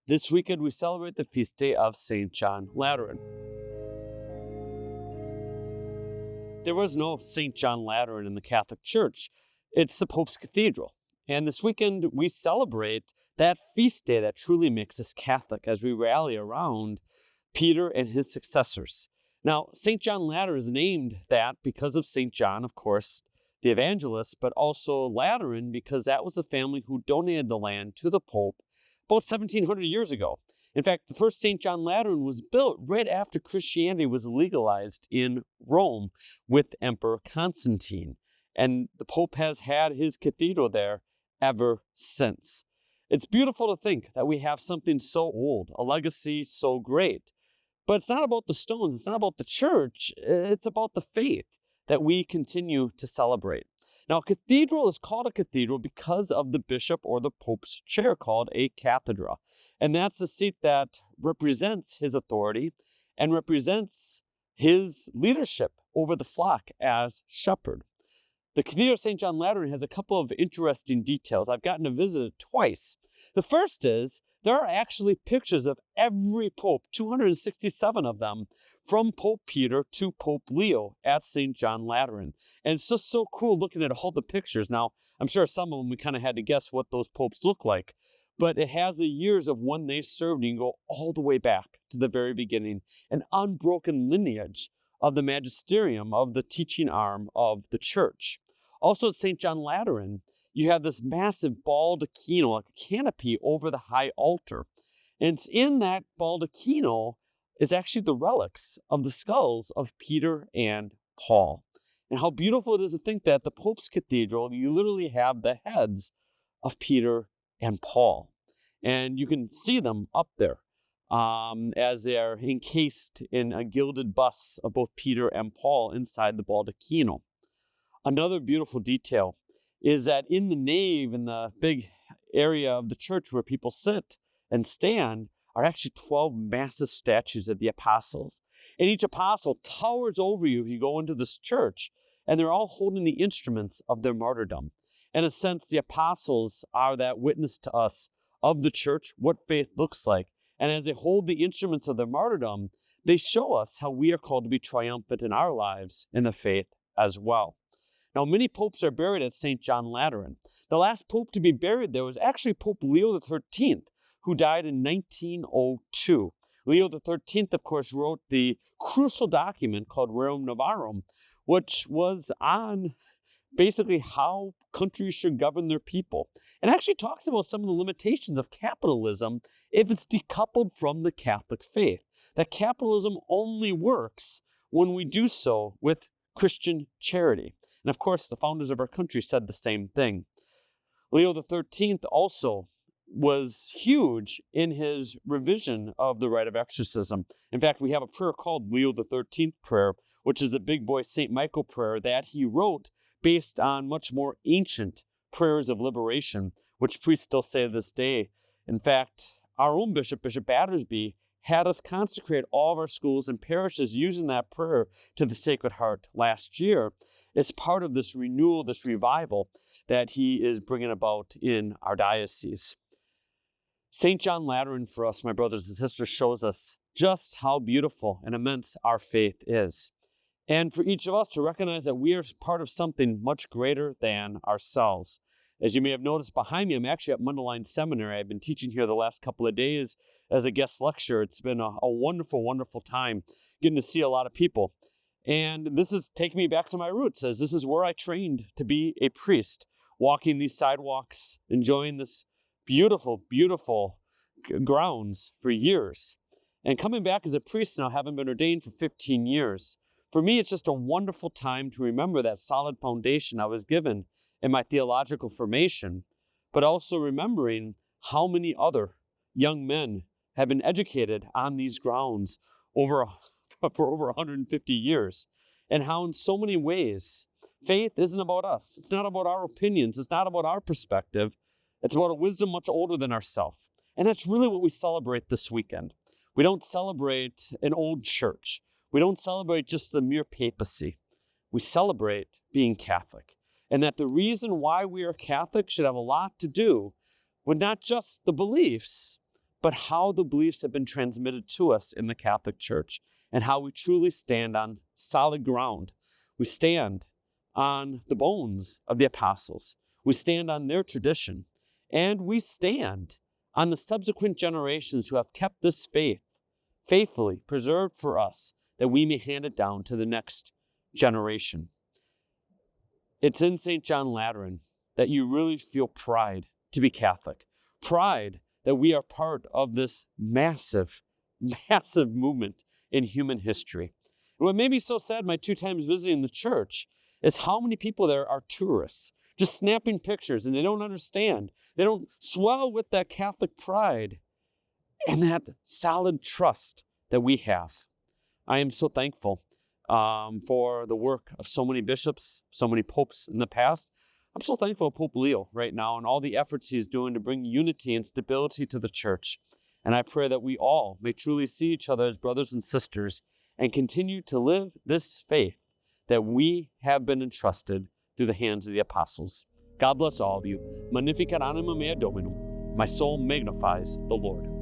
This weekend, we celebrate the feast day of St. John Lateran. There was no St. John Lateran in the Catholic Church. It's the Pope's Cathedral. And this weekend, we celebrate that feast day that truly makes us Catholic as we rally around Peter and his successors. Now, St. John Lateran is named that because of St. John, of course, the evangelist, but also Lateran because that was the family who donated the land to the Pope about 1700 years ago. In fact, the first St. John Lateran was built right after Christianity was legalized in Rome with Emperor Constantine. And the Pope has had his cathedral there ever since. It's beautiful to think that we have something so old, a legacy so great. But it's not about the stones, it's not about the church, it's about the faith that we continue to celebrate. Now, a cathedral is called a cathedral because of the bishop or the Pope's chair called a cathedra. And that's the seat that represents his authority and represents his leadership over the flock as shepherd. The Cathedral of St. John Lateran has a couple of interesting details. I've gotten to visit it twice. The first is there are actually pictures of every pope, 267 of them, from Pope Peter to Pope Leo at St. John Lateran. And it's just so cool looking at all the pictures. Now, I'm sure some of them we kind of had to guess what those popes look like, but it has the years of when they served. You can go all the way back to the very beginning, an unbroken lineage of the magisterium, of the teaching arm of the church. Also at St. John Lateran, you have this massive baldacchino, like a canopy over the high altar. And it's in that baldacchino is actually the relics of the skulls of Peter and Paul. And how beautiful it is to think that at the Pope's Cathedral, you literally have the heads of Peter and Paul. And you can see them up there as they are encased in a gilded busts of both Peter and Paul inside the baldacchino. Another beautiful detail is that in the nave, in the big area of the church where people sit and stand, are actually 12 massive statues of the apostles. And each apostle towers over you if you go into this church, and they're all holding the instruments of their martyrdom. In a sense, the apostles are that witness to us of the church, what faith looks like. And as they hold the instruments of their martyrdom, they show us how we are called to be triumphant in our lives in the faith as well. Now, many popes are buried at St. John Lateran. The last pope to be buried there was actually Pope Leo XIII, who died in 1902. Leo XIII, of course, wrote the crucial document called Rerum Novarum, which was on basically how countries should govern their people. And actually talks about some of the limitations of capitalism if it's decoupled from the Catholic faith. That capitalism only works when we do so with Christian charity. And of course, the founders of our country said the same thing. Leo XIII also was huge in his revision of the rite of exorcism. In fact, we have a prayer called Leo XIII prayer, which is a big boy St. Michael prayer that he wrote based on much more ancient prayers of liberation, which priests still say to this day. In fact, our own bishop, Bishop Battersby, had us consecrate all of our schools and parishes using that prayer to the Sacred Heart last year as part of this renewal, this revival that he is bringing about in our diocese. St. John Lateran for us, my brothers and sisters, shows us just how beautiful and immense our faith is. And for each of us to recognize that we are part of something much greater than ourselves. As you may have noticed behind me, I'm actually at Mundelein Seminary. I've been teaching here the last couple of days as a guest lecturer. It's been a wonderful, wonderful time getting to see a lot of people. And this is taking me back to my roots, as this is where I trained to be a priest, walking these sidewalks, enjoying this beautiful, beautiful grounds for years. And coming back as a priest now, having been ordained for 15 years. For me, it's just a wonderful time to remember that solid foundation I was given in my theological formation, but also remembering how many other young men have been educated on these grounds for over 150 years, and how in so many ways, faith isn't about us. It's not about our opinions. It's not about our perspective. It's about a wisdom much older than ourselves. And that's really what we celebrate this weekend. We don't celebrate an old church. We don't celebrate just the mere papacy. We celebrate being Catholic. And that the reason why we are Catholic should have a lot to do with not just the beliefs, but how the beliefs have been transmitted to us in the Catholic Church and how we truly stand on solid ground. We stand on the bones of the apostles. We stand on their tradition, and we stand on the subsequent generations who have kept this faith faithfully preserved for us, that we may hand it down to the next generation. It's in St. John Lateran that you really feel pride to be Catholic, pride that we are part of this massive, massive movement in human history. And what made me so sad my 2 times visiting the church is how many people there are tourists, just snapping pictures, and they don't understand. They don't swell with that Catholic pride and that solid trust that we have. I am so thankful for the work of so many bishops, so many popes in the past. I'm so thankful for Pope Leo right now and all the efforts he's doing to bring unity and stability to the church. And I pray that we all may truly see each other as brothers and sisters and continue to live this faith that we have been entrusted through the hands of the apostles. God bless all of you. Magnificat anima mea Dominum. My soul magnifies the Lord.